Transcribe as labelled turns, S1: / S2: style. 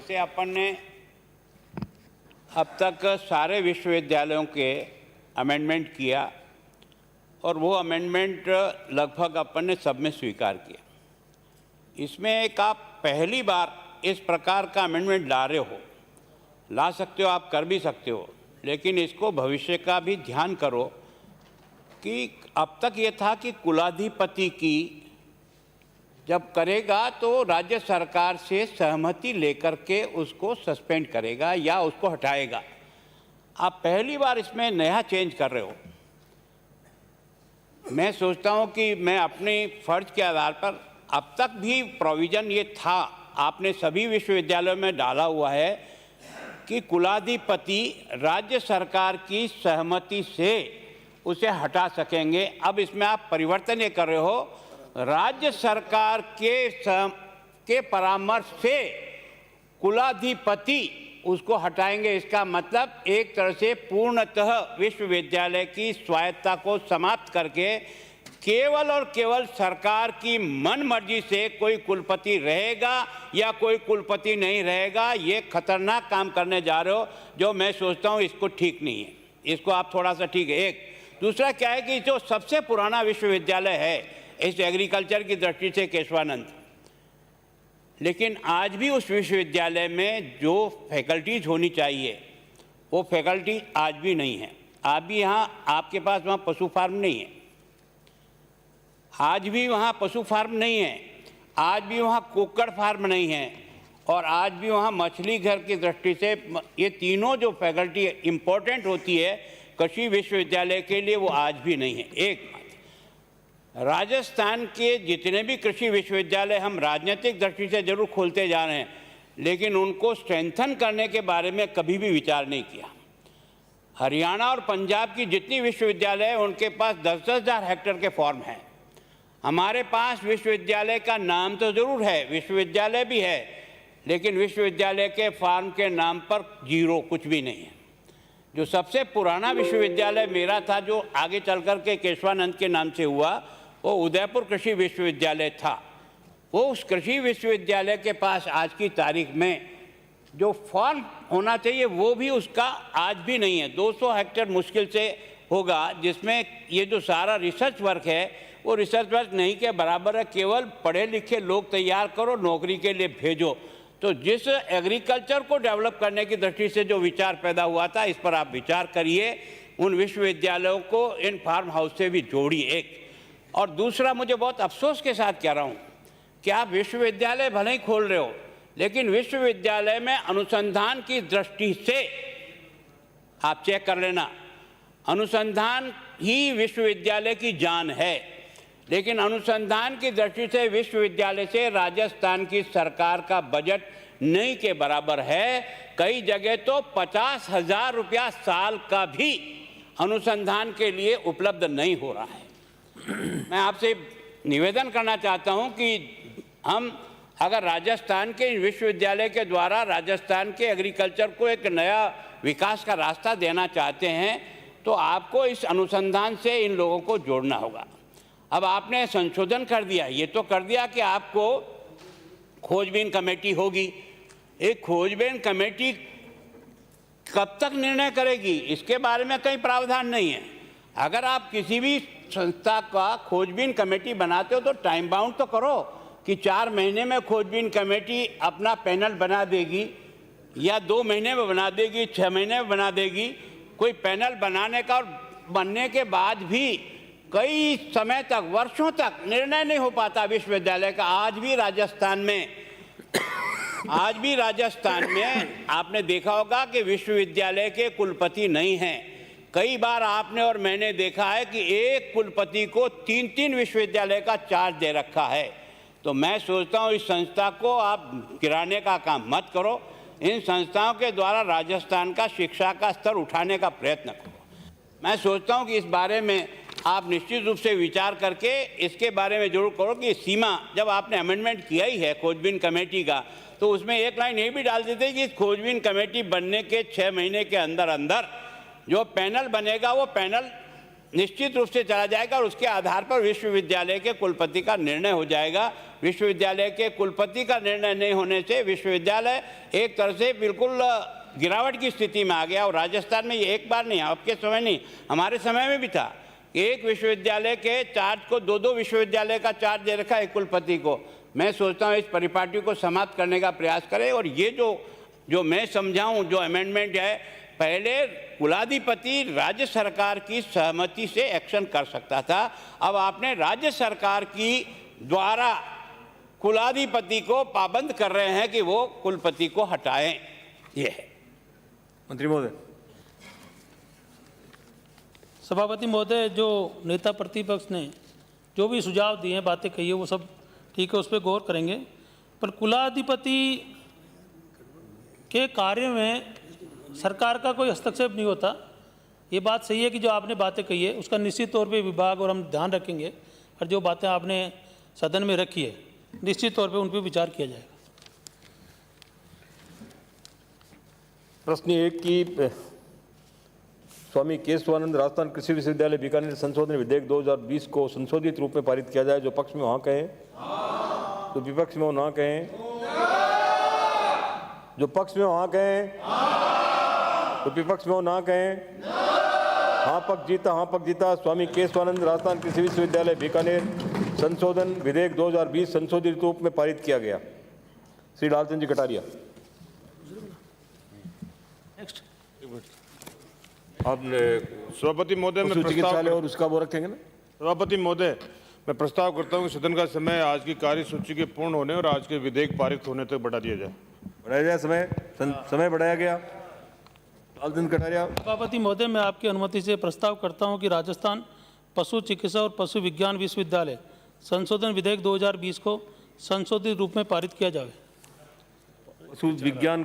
S1: वैसे अपन ने अब तक सारे विश्वविद्यालयों के अमेंडमेंट किया और वो अमेंडमेंट लगभग अपन ने सब में स्वीकार किया। इसमें एक आप पहली बार इस प्रकार का अमेंडमेंट ला रहे हो, ला सकते हो, आप कर भी सकते हो, लेकिन इसको भविष्य का भी ध्यान करो कि अब तक ये था कि कुलाधिपति की जब करेगा तो राज्य सरकार से सहमति लेकर के उसको सस्पेंड करेगा या उसको हटाएगा। आप पहली बार इसमें नया चेंज कर रहे हो। मैं सोचता हूँ कि मैं अपने फर्ज के आधार पर अब तक भी प्रोविज़न ये था, आपने सभी विश्वविद्यालयों में डाला हुआ है कि कुलाधिपति राज्य सरकार की सहमति से उसे हटा सकेंगे। अब इसमें आप परिवर्तन ये कर रहे हो, राज्य सरकार के परामर्श से कुलाधिपति उसको हटाएंगे। इसका मतलब एक तरह से पूर्णतः विश्वविद्यालय की स्वायत्तता को समाप्त करके केवल और केवल सरकार की मन मर्जी से कोई कुलपति रहेगा या कोई कुलपति नहीं रहेगा। ये खतरनाक काम करने जा रहे हो, जो मैं सोचता हूँ इसको ठीक नहीं है। इसको आप थोड़ा सा ठीक है। एक दूसरा क्या है कि जो सबसे पुराना विश्वविद्यालय है इस एग्रीकल्चर की दृष्टि से केशवानंद, लेकिन आज भी उस विश्वविद्यालय में जो फैकल्टीज होनी चाहिए वो फैकल्टी आज भी नहीं है। आज भी यहाँ आपके पास वहाँ पशु फार्म नहीं है, आज भी वहाँ पशु फार्म नहीं है, आज भी वहाँ कुक्कड़ फार्म नहीं है, और आज भी वहाँ मछली घर की दृष्टि से ये तीनों जो फैकल्टी इम्पोर्टेंट होती है कृषि विश्वविद्यालय के लिए वो आज भी नहीं है। एक राजस्थान के जितने भी कृषि विश्वविद्यालय हम राजनीतिक दृष्टि से जरूर खोलते जा रहे हैं, लेकिन उनको स्ट्रेंथन करने के बारे में कभी भी विचार नहीं किया। हरियाणा और पंजाब की जितनी विश्वविद्यालय है उनके पास 10-10 हज़ार हेक्टेयर के फॉर्म हैं। हमारे पास विश्वविद्यालय का नाम तो ज़रूर है, विश्वविद्यालय भी है, लेकिन विश्वविद्यालय के फार्म के नाम पर जीरो, कुछ भी नहीं है। जो सबसे पुराना विश्वविद्यालय मेरा था, जो आगे चल कर के केशवानंद के नाम से हुआ, वो उदयपुर कृषि विश्वविद्यालय था। वो उस कृषि विश्वविद्यालय के पास आज की तारीख में जो फॉर्म होना चाहिए वो भी उसका आज भी नहीं है। 200 हेक्टेयर मुश्किल से होगा, जिसमें ये जो सारा रिसर्च वर्क है वो रिसर्च वर्क नहीं के बराबर है। केवल पढ़े लिखे लोग तैयार करो, नौकरी के लिए भेजो। तो जिस एग्रीकल्चर को डेवलप करने की दृष्टि से जो विचार पैदा हुआ था, इस पर आप विचार करिए। उन विश्वविद्यालयों को इन फार्म हाउस से भी जोड़िए। एक और दूसरा, मुझे बहुत अफसोस के साथ कह रहा हूँ कि आप विश्वविद्यालय भले ही खोल रहे हो, लेकिन विश्वविद्यालय में अनुसंधान की दृष्टि से आप चेक कर लेना, अनुसंधान ही विश्वविद्यालय की जान है, लेकिन अनुसंधान की दृष्टि से विश्वविद्यालय से राजस्थान की सरकार का बजट नहीं के बराबर है। कई जगह तो 50,000 रुपया साल का भी अनुसंधान के लिए उपलब्ध नहीं हो रहा है। मैं आपसे निवेदन करना चाहता हूं कि हम अगर राजस्थान के विश्वविद्यालय के द्वारा राजस्थान के एग्रीकल्चर को एक नया विकास का रास्ता देना चाहते हैं, तो आपको इस अनुसंधान से इन लोगों को जोड़ना होगा। अब आपने संशोधन कर दिया, ये तो कर दिया कि आपको खोजबीन कमेटी होगी। एक खोजबीन कमेटी कब तक निर्णय करेगी, इसके बारे में कहीं प्रावधान नहीं है। अगर आप किसी भी संस्था का खोजबीन कमेटी बनाते हो तो टाइम बाउंड तो करो कि 4 महीने में खोजबीन कमेटी अपना पैनल बना देगी, या 2 महीने में बना देगी, 6 महीने में बना देगी। कोई पैनल बनाने का और बनने के बाद भी कई समय तक, वर्षों तक निर्णय नहीं हो पाता विश्वविद्यालय का। आज भी राजस्थान में आपने देखा होगा कि विश्वविद्यालय के कुलपति नहीं हैं। कई बार आपने और मैंने देखा है कि एक कुलपति को 3-3 विश्वविद्यालय का चार्ज दे रखा है। तो मैं सोचता हूँ इस संस्था को आप गिराने का काम मत करो। इन संस्थाओं के द्वारा राजस्थान का शिक्षा का स्तर उठाने का प्रयत्न करो। मैं सोचता हूँ कि इस बारे में आप निश्चित रूप से विचार करके इसके बारे में जरूर करो कि सीमा, जब आपने अमेंडमेंट किया ही है खोजबीन कमेटी का, तो उसमें एक लाइन ये भी डाल देते कि खोजबीन कमेटी बनने के 6 महीने के अंदर अंदर जो पैनल बनेगा वो पैनल निश्चित रूप से चला जाएगा और उसके आधार पर विश्वविद्यालय के कुलपति का निर्णय हो जाएगा। विश्वविद्यालय के कुलपति का निर्णय नहीं होने से विश्वविद्यालय एक तरह से बिल्कुल गिरावट की स्थिति में आ गया। और राजस्थान में ये एक बार नहीं, आपके समय नहीं, हमारे समय में भी था। एक विश्वविद्यालय के चार्ज को दो विश्वविद्यालय का चार्ज दे रखा है कुलपति को। मैं सोचता हूँ इस परिपाटी को समाप्त करने का प्रयास करें। और ये जो मैं समझाऊँ, जो अमेंडमेंट है, पहले कुलाधिपति राज्य सरकार की सहमति से एक्शन कर सकता था। अब आपने राज्य सरकार की द्वारा कुलाधिपति को पाबंद कर रहे हैं कि वो कुलपति को हटाएं। ये है।
S2: मंत्री महोदय।
S3: सभापति महोदय, जो नेता प्रतिपक्ष ने जो भी सुझाव दिए हैं, बातें कही है, वो सब ठीक है, उस पर गौर करेंगे। पर कुलाधिपति के कार्य में सरकार का कोई हस्तक्षेप नहीं होता। ये बात सही है कि जो आपने बातें कही है उसका निश्चित तौर पे विभाग और हम ध्यान रखेंगे, और जो बातें आपने सदन में रखी है निश्चित तौर पे उन पर विचार किया जाएगा।
S2: प्रश्न एक की स्वामी केशवानंद राजस्थान कृषि विश्वविद्यालय बीकानेर संशोधन विधेयक 2020 को संशोधित रूप में पारित किया जाए। जो पक्ष में हाँ कहें, जो विपक्ष में ना कहें। जो पक्ष में हाँ कहें, तो विपक्ष में ना कहें। हाँ पक्ष जीता, हाँ पक्ष जीता। स्वामी केशवानंद राजस्थान कृषि विश्वविद्यालय बीकानेर संशोधन विधेयक 2020 संशोधित रूप में पारित किया गया। श्री लालचंद जी कटारिया।
S3: नेक्स्ट।
S4: आपने सभापति महोदय में
S2: चिकित्सालय और उसका वो रखेंगे ना।
S4: सभापति महोदय, मैं प्रस्ताव करता हूं कि सदन का समय आज की कार्यसूची के पूर्ण होने और आज के विधेयक पारित होने तक बढ़ा दिया जाए।
S2: बढ़ाया जाए समय बढ़ाया गया। लालचंद कटारिया।
S3: सभापति महोदय, मैं आपकी अनुमति से प्रस्ताव करता हूं कि राजस्थान पशु चिकित्सा और पशु विज्ञान विश्वविद्यालय संशोधन विधेयक 2020 को संशोधित रूप में पारित किया जाए।
S2: पशु विज्ञान